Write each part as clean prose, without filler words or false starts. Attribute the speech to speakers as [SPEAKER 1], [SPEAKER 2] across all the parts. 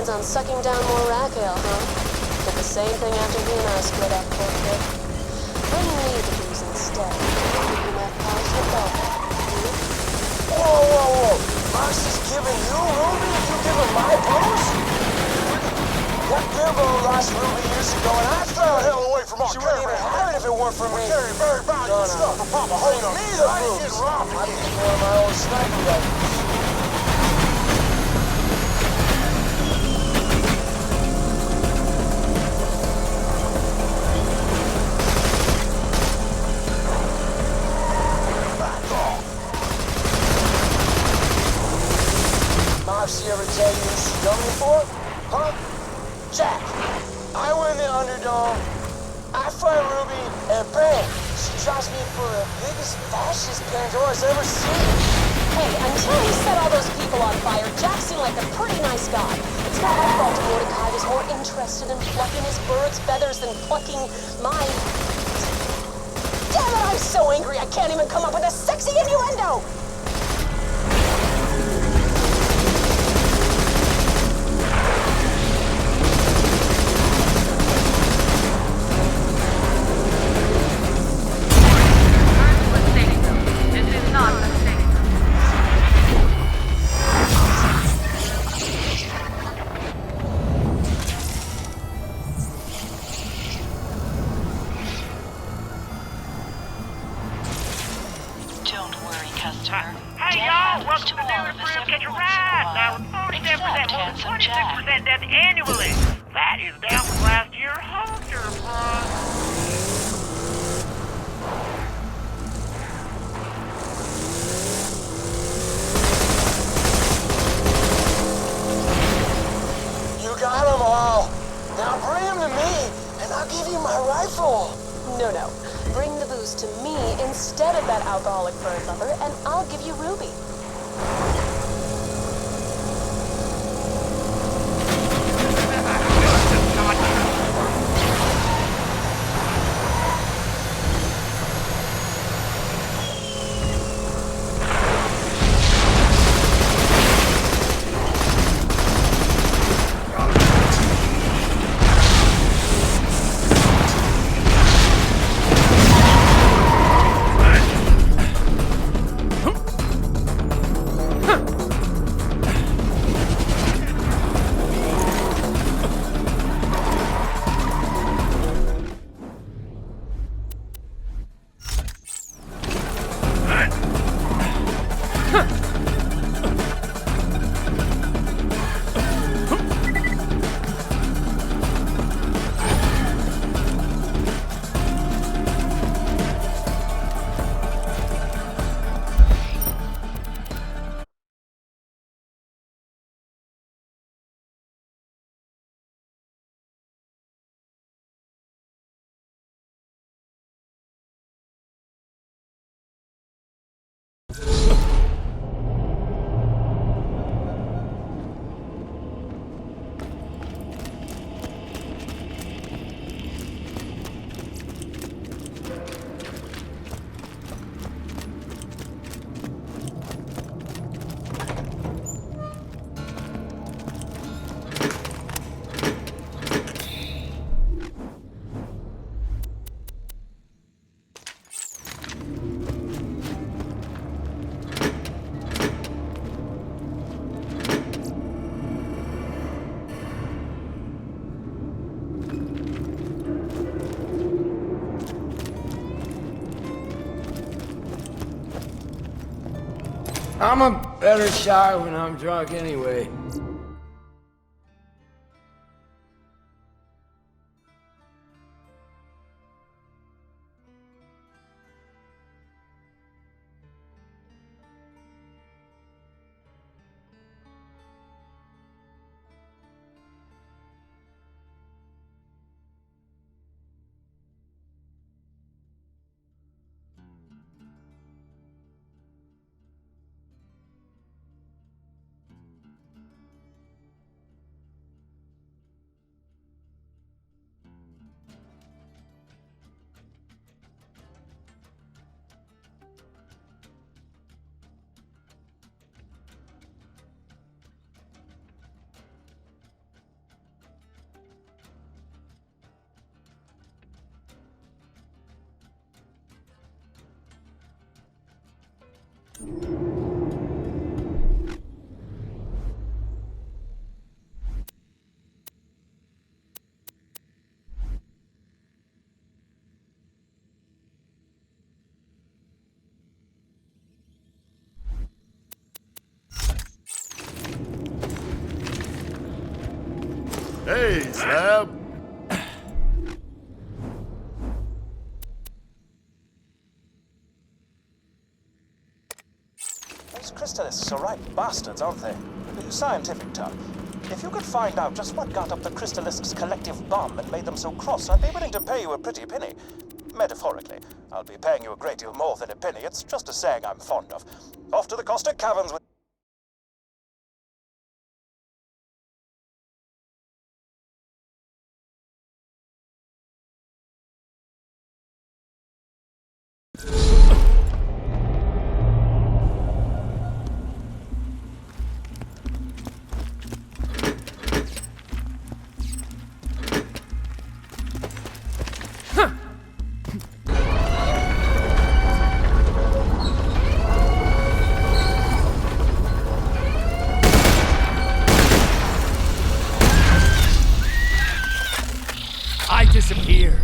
[SPEAKER 1] plans on sucking down more rack ale, huh? Did the same thing after he and I split up, poor kid. Bring me the booze instead. You might polish the belt.
[SPEAKER 2] Whoa! Max is giving you Ruby and you give him my booze? That Bimbo lost Ruby years ago and I threw the hell away from our She wouldn't even have it if it weren't for me. We're carrying very valuable stuff for Papa Hogan. Me the booze. I can carry my own sniper rifle. She ever tell you who she done me for? Huh? Jack, I win the Underdome, I fight Ruby, and bam! She drops me for the biggest fascist Pandora's ever seen.
[SPEAKER 1] Hey, until he set all those people on fire, Jack seemed like a pretty nice guy. It's not my fault Mordecai was more interested in plucking his bird's feathers than plucking my... Damn it, I'm so angry I can't even come up with a sexy innuendo!
[SPEAKER 3] Hey y'all, welcome to the new improved Get Your Ride. Now with 47% more than 26% death annually. That is down from last year. Hold your front.
[SPEAKER 2] You got them all. Now bring them to me, and I'll give you my rifle.
[SPEAKER 1] No. Bring the booze to me instead of that alcoholic bird lover, and I'll give you Ruby.
[SPEAKER 4] I'm a better shot when I'm drunk anyway.
[SPEAKER 5] Hey, Slab.
[SPEAKER 2] These crystallists are right bastards, aren't they? Scientific term. If you could find out just what got up the crystallists' collective bomb and made them so cross, I'd be willing to pay you a pretty penny. Metaphorically. I'll be paying you a great deal more than a penny. It's just a saying I'm fond of. Off to the caustic caverns with...
[SPEAKER 4] I disappear.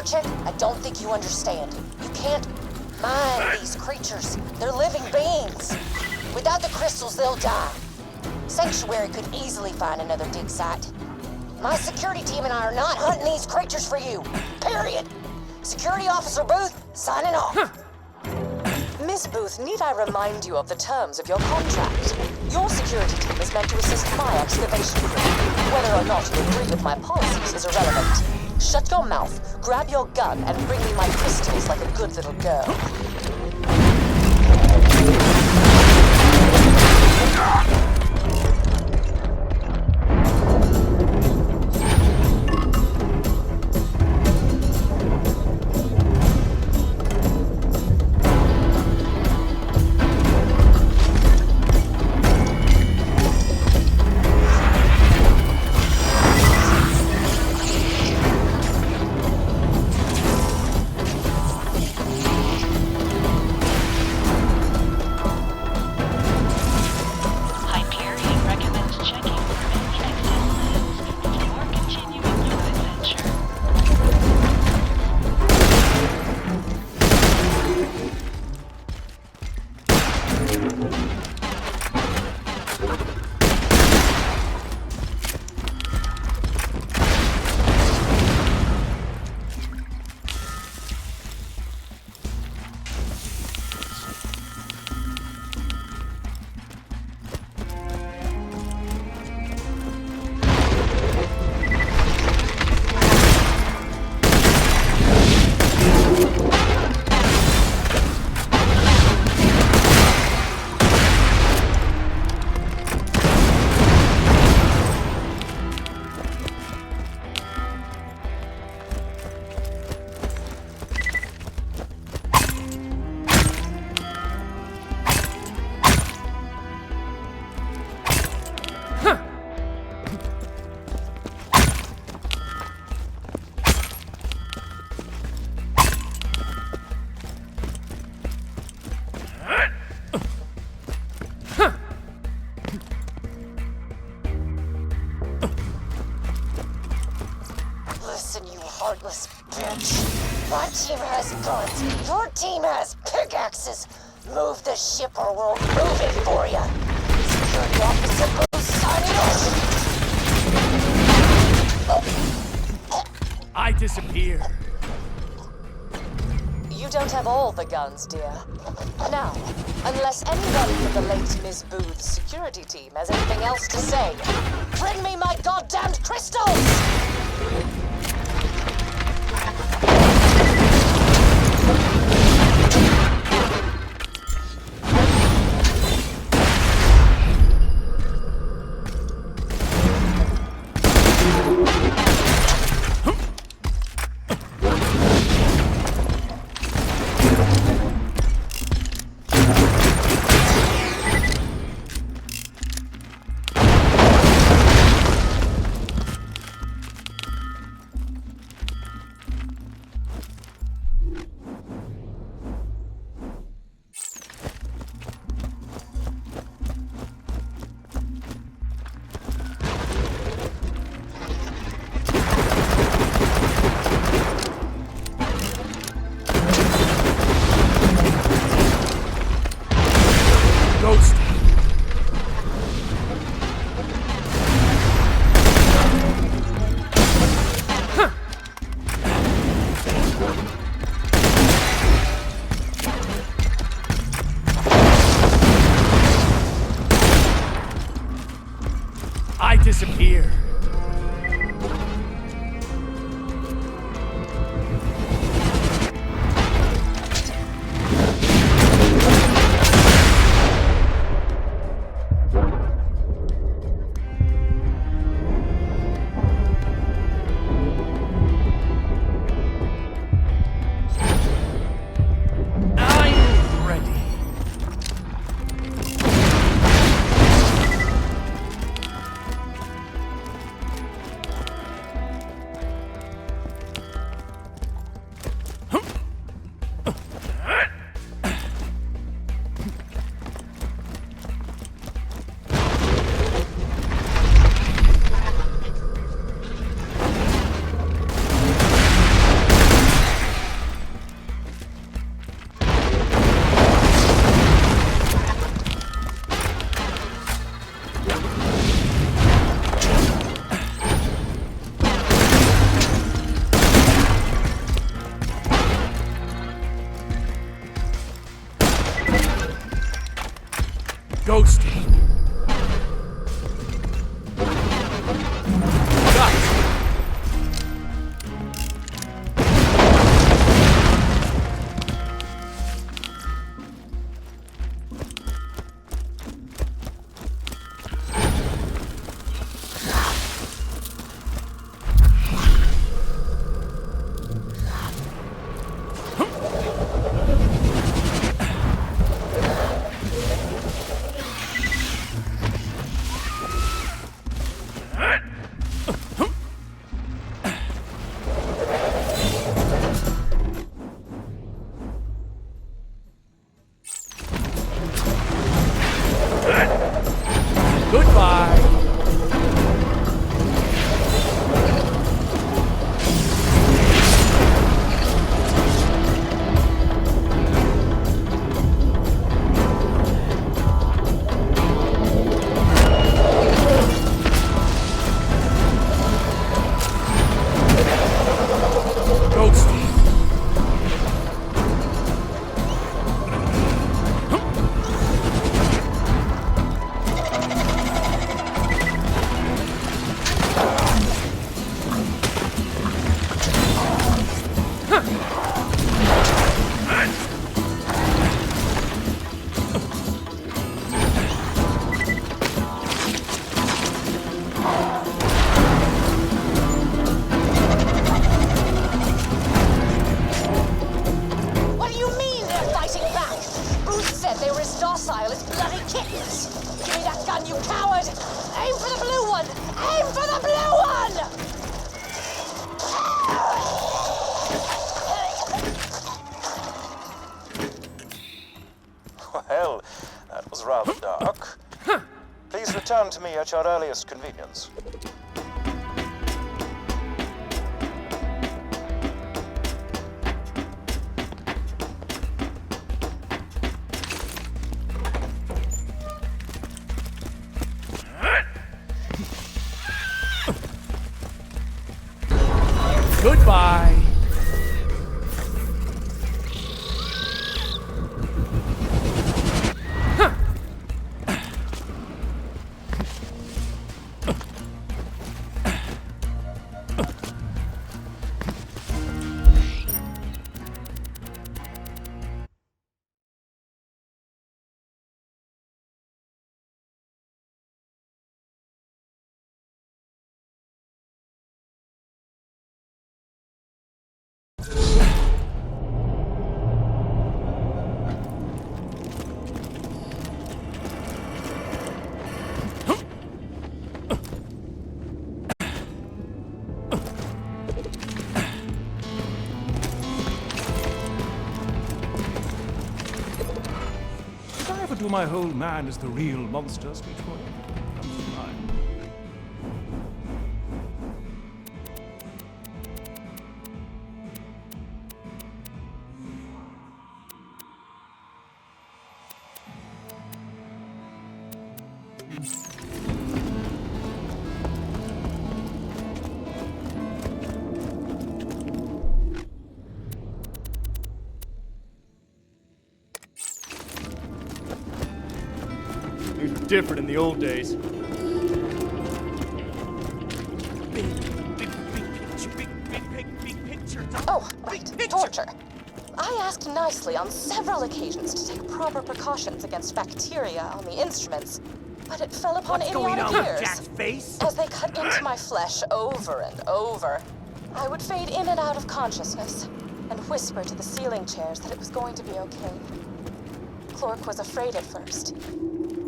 [SPEAKER 1] Chick, I don't think you understand. You can't mind these creatures. They're living beings. Without the crystals, they'll die. Sanctuary could easily find another dig site. My security team and I are not hunting these creatures for you. Period. Security Officer Booth, signing off. Miss Booth, need I remind you of the terms of your contract? Your security team is meant to assist my excavation crew. Whether or not you agree with my policies is irrelevant. Shut your mouth, grab your gun, and bring me my crystals like a good little girl. Heartless bitch. My team has guns. Your team has pickaxes. Move the ship or we'll move it for you. Security Officer Booth signing off.
[SPEAKER 5] I disappear.
[SPEAKER 1] You don't have all the guns, dear. Now, unless anybody from the late Miss Booth's security team has anything else to say, bring me my goddamned crystals!
[SPEAKER 5] I disappear. I'm ready.
[SPEAKER 2] return to me at your earliest convenience.
[SPEAKER 5] Goodbye.
[SPEAKER 6] Do my whole man as the real monster, sweet boy? Comes to mind.
[SPEAKER 5] Things were different in the old days.
[SPEAKER 6] Big picture.
[SPEAKER 1] Oh, right, torture. I asked nicely on several occasions to take proper precautions against bacteria on the instruments, but it fell upon
[SPEAKER 6] What's going
[SPEAKER 1] idiotic
[SPEAKER 6] on
[SPEAKER 1] ears.
[SPEAKER 6] with Jack's face?
[SPEAKER 1] As they cut into my flesh over and over, I would fade in and out of consciousness and whisper to the ceiling chairs that it was going to be okay. Clork was afraid at first.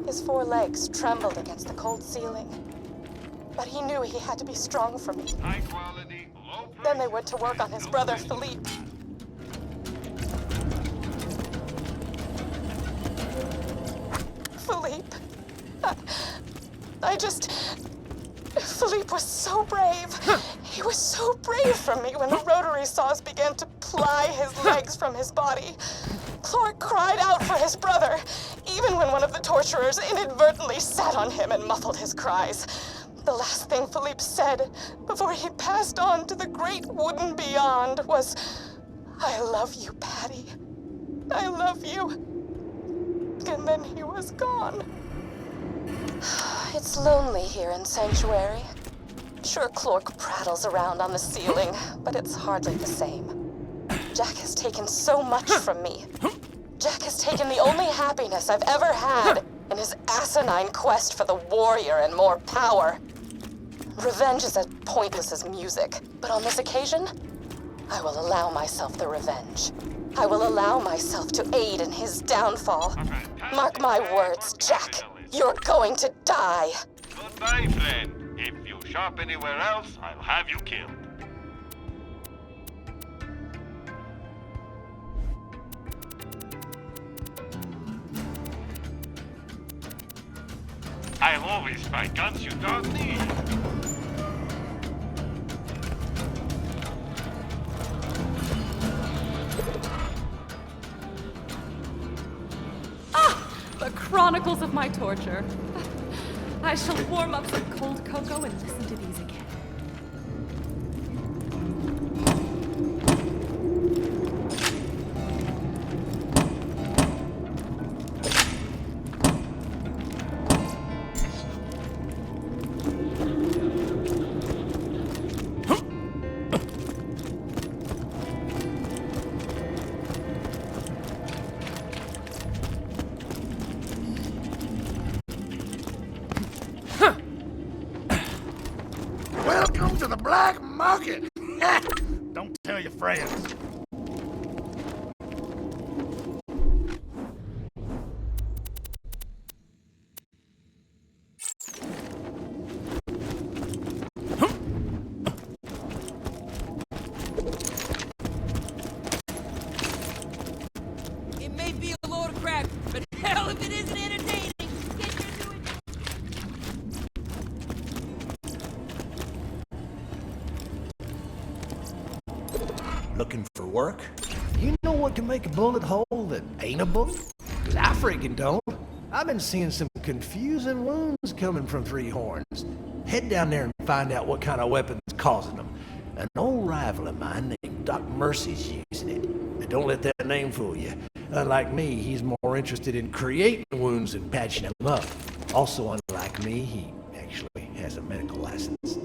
[SPEAKER 1] His 4 legs trembled against the cold ceiling. But he knew he had to be strong for me.
[SPEAKER 3] High quality, low price.
[SPEAKER 1] Then they went to work on his brother, Philippe. Philippe. Philippe was so brave. He was so brave for me when the rotary saws began to ply his legs from his body. Clork cried out for his brother, even when one of the torturers inadvertently sat on him and muffled his cries. The last thing Philippe said before he passed on to the great wooden beyond was, "I love you, Patty. I love you." And then he was gone. It's lonely here in Sanctuary. Sure, Clork prattles around on the ceiling, but it's hardly the same. Jack has taken so much from me. Jack has taken the only happiness I've ever had in his asinine quest for the warrior and more power. Revenge is as pointless as music, but on this occasion, I will allow myself the revenge. I will allow myself to aid in his downfall. Mark my words, Jack. You're going to die.
[SPEAKER 3] Goodbye, friend. If you shop anywhere else, I'll have you killed. I'll always find guns you don't need.
[SPEAKER 7] The chronicles of my torture. I shall warm up some cold cocoa and listen to these again.
[SPEAKER 8] Welcome to the black market. Don't tell your friends.
[SPEAKER 9] It may be a load of crap, but hell if it isn't entertaining. Get used to it.
[SPEAKER 10] Looking for work? You know what can make a bullet hole that ain't a bullet? 'Cause I freaking don't. I've been seeing some confusing wounds coming from Three Horns. Head down there and find out what kind of weapon's causing them. An old rival of mine named Doc Mercy's using it. And don't let that name fool you. Unlike me, he's more interested in creating wounds than patching them up. Also, unlike me, he actually has a medical license.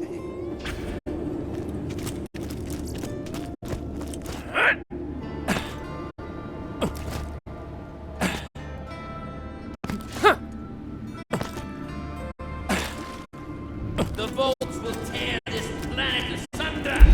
[SPEAKER 9] The bolts will tear this planet asunder!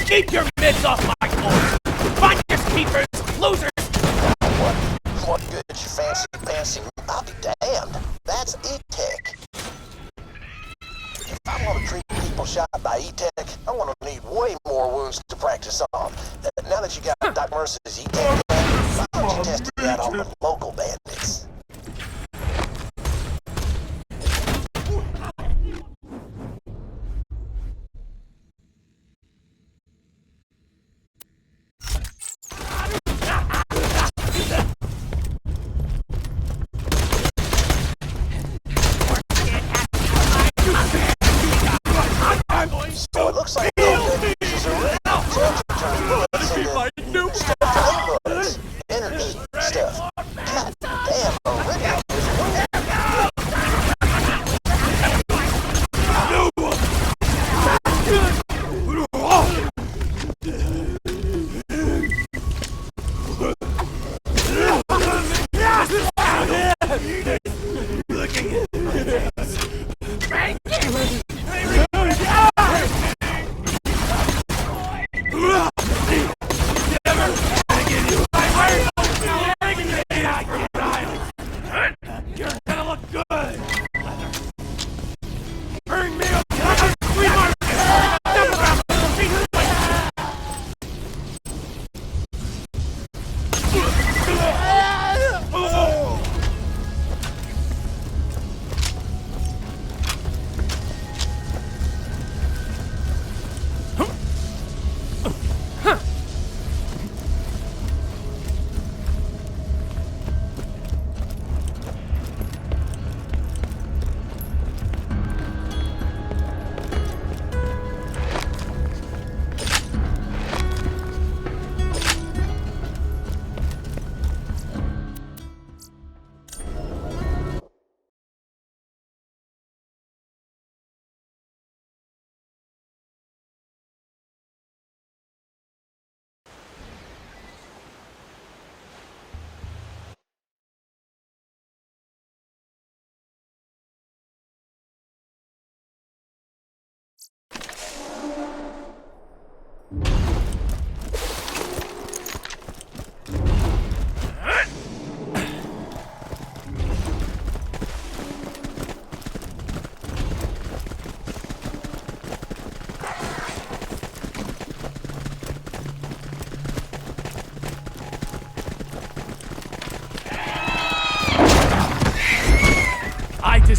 [SPEAKER 8] Keep your mitts off my floor! Find your keepers, losers!
[SPEAKER 2] What good you fancy? I'll be damned. That's E-Tech. If I want to treat people shot by E-Tech, I want to need way more wounds to practice on. Now that you got Doc Mercy's E-Tech, why don't you test it out on the local bandits? So it looks like she's a real energy stuff.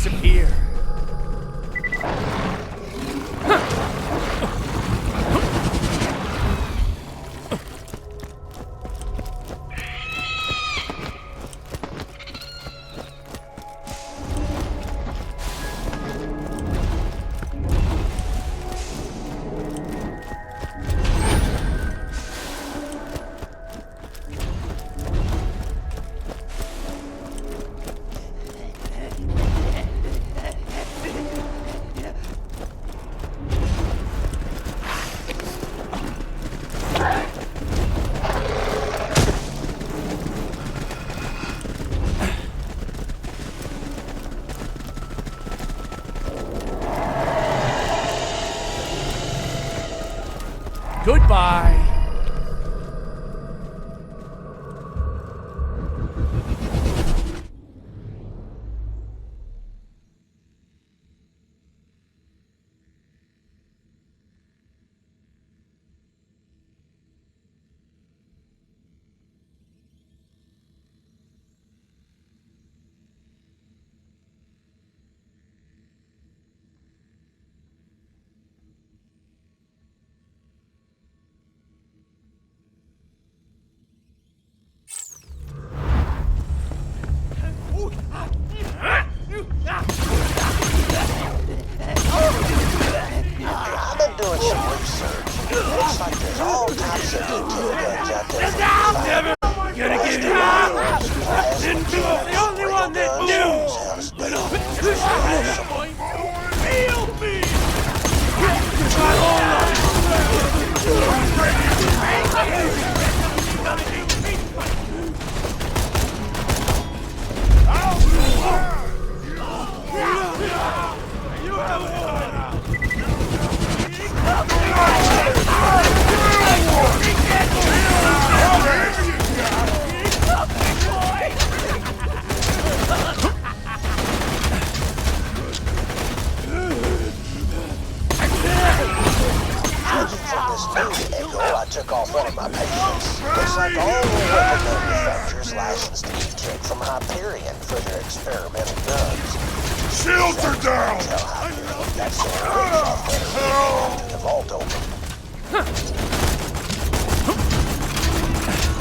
[SPEAKER 5] disappear. Goodbye.
[SPEAKER 2] I've been doing some research. Looks like there's all types of detail guns out there.
[SPEAKER 5] Never gonna get out. Didn't do it. The only one that knew. Feel me.
[SPEAKER 2] I took off one of my patients. Looks like all the weapon manufacturers licensed each kit from Hyperion for their experimental guns.
[SPEAKER 8] Shields are down!
[SPEAKER 2] Tell Hyperion that's the vault open.